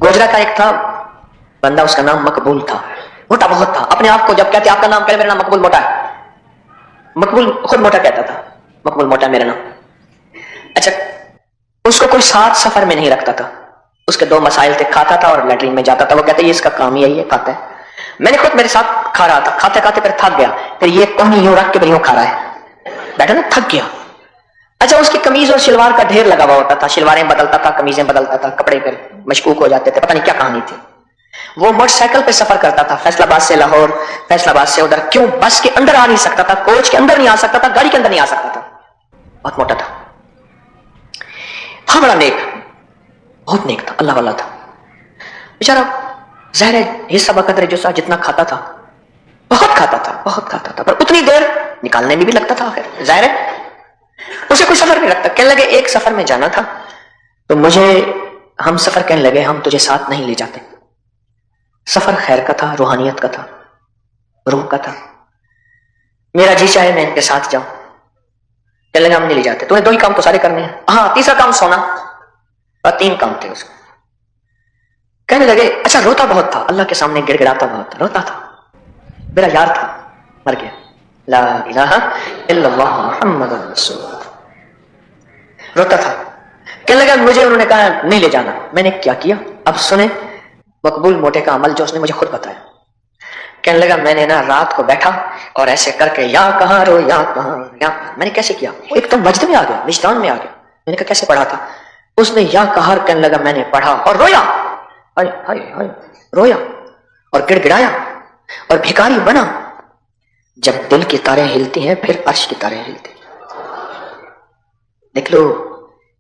गोजरा का एक था बंदा, उसका नाम मकबूल था, मोटा बहुत था। अपने आप को जब कहते आपका नाम कहे, मेरा नाम मकबूल मोटा है, मकबूल खुद मोटा कहता था, मकबूल मोटा मेरा नाम। अच्छा, उसको कोई साथ सफर में नहीं रखता था, उसके दो मसाइल थे, खाता था और लेटरिन में जाता था। वो कहते ये इसका काम ही है, खाता है। मैंने खुद मेरे साथ खा रहा था, खाते खाते फिर थक गया, फिर ये कोहनी यूं रख के फिर यूं खा रहा है, बैठा ना, थक गया। अच्छा, उसकी कमीज और शलवार का ढेर लगा हुआ होता था, शलवारें बदलता था, कमीजें बदलता था, कपड़े फिर मशकूक हो जाते थे, पता नहीं क्या कहानी थी। वो मोटरसाइकिल पे सफर करता था, फैसलाबाद से लाहौर, फैसलाबाद से उधर। क्यों बस के अंदर आ नहीं सकता था, कोच के अंदर नहीं आ सकता था, गाड़ी के अंदर नहीं आ सकता था, बहुत मोटा था बड़ा नेक, बहुत नेक था, अल्लाह वाला था बेचारा। ज़ाहिर है हिस्सा बकदर जो सा जितना खाता था, बहुत खाता था, बहुत खाता था, पर उतनी देर निकालने में भी लगता था। आखिर ज़ाहिर है उसे कोई सफर नहीं लगता। कहने लगे एक सफर में जाना था, तो मुझे हम सफर कहने लगे हम तुझे साथ नहीं ले जाते। सफर खैर का था, रूहानियत का था, रूह का था। मेरा जी चाहे मैं इनके साथ जाऊं, कहने लगे हम नहीं ले जाते, तुम्हें दो ही काम तो सारे करने हैं, हाँ तीसरा काम सोना, और 3 काम थे उसको। कहने लगे अच्छा, रोता बहुत था, अल्लाह के सामने गिड़गिड़ाता बहुत, रोता था, मेरा यार था, मर गया, ला इलाहा इल्लल्लाह मुहम्मदुर रसूलुल्लाह, रोता था। कहने लगा मुझे उन्होंने कहा नहीं ले जाना। मैंने क्या किया अब सुने, मकबूल मोटे का अमल जो उसने मुझे खुद बताया। कहने लगा मैंने ना रात को बैठा और ऐसे करके या कहाँ रो या कहाँ या, मैंने कैसे किया, वो एकदम वजद में आ गया, विजदान में आ गया। मैंने कहा कैसे पढ़ा था, उसने या कहार कहने लगा मैंने पढ़ा और रोया, हाय हाय हाय, रोया और गिड़गिड़ाया और भिखारी बना। जब दिल की तारें हिलती हैं फिर अर्श की तारें हिलती हैं। देख लो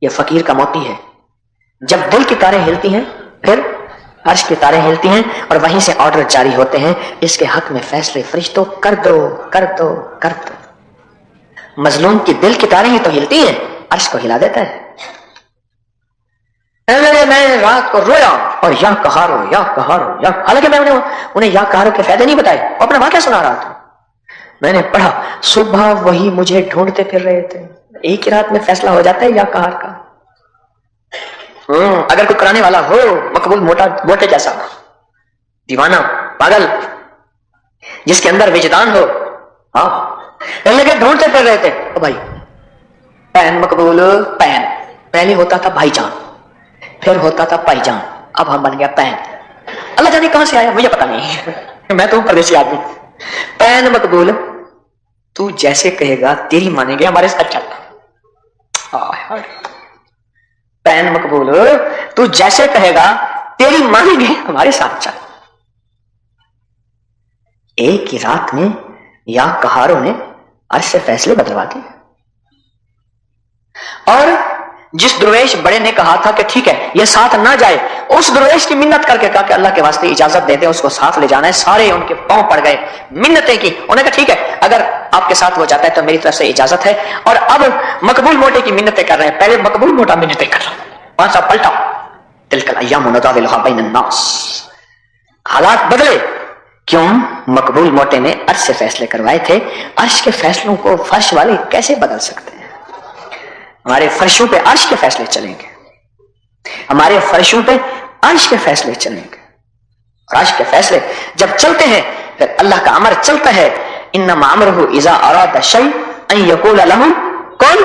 ये फकीर का मोती है, जब दिल की तारें हिलती हैं फिर अर्श की तारें हिलती हैं और वहीं से ऑर्डर जारी होते हैं, इसके हक में फैसले फरिश्तों कर दो कर दो कर दो। मजलूम की दिल की तारें ही तो हिलती हैं, अर्श को हिला देता है। मैं रात को रोया और या कहारो या कहारो या, हालांकि मैं उन्हें या कहारो के फायदे नहीं बताए, अपना वाक़या सुना रहा था। मैंने पढ़ा, सुबह वही मुझे ढूंढते फिर रहे थे। एक ही रात में फैसला हो जाता है या कहार का। अगर कोई कराने वाला हो, मकबूल मोटा मोटे जैसा दीवाना पागल जिसके अंदर विजदान हो, हाँ लेकिन ढूंढते फिर रहे थे। ओ भाई पैन मकबूल पैन, पहले होता था भाईजान, फिर होता था पाईजान, अब हम बन गया पैन। अल्लाह जाने कहां से आया मुझे पता नहीं मैं तो परदेसी आदमी। पैन मकबूल तू जैसे कहेगा तेरी मानेंगे, हमारे साथ चल। पैन मकबूल तू जैसे कहेगा तेरी मानेंगे, हमारे साथ चल। एक ही रात में या कहारों ने अर्श से फैसले बदलवा दिए। और जिस दुर्वेश बड़े ने कहा था कि ठीक है ये साथ ना जाए, उस दुर्वेश की मिन्नत करके कहा कि अल्लाह के वास्ते इजाजत दे दे, उसको साथ ले जाना है। सारे उनके पांव पड़ गए, मिन्नतें की। उन्होंने कहा ठीक है अगर आपके साथ वो जाता है तो मेरी तरफ से इजाजत है। और अब मकबूल मोटे की मिन्नतें कर रहे हैं, पहले मकबूल मोटा मिन्नतें कर रहा है। पांच साहब पलटा, तिलकल अय्यामु नुदाविलुहा बैनन नास। हालात बदले, क्यों? मकबूल मोटे ने अर्श से फैसले करवाए थे। अर्श के फैसलों को फर्श वाले कैसे बदल सकते हैं? हमारे फर्शों पे अर्श के फैसले चलेंगे, हमारे फर्शों पे अर्श के फैसले चलेंगे। और अर्श के फैसले जब चलते हैं फिर अल्लाह का अमर चलता है। इन्नमा अमरुहु इज़ा अरादा शैअन अन यक़ूला लहु कुन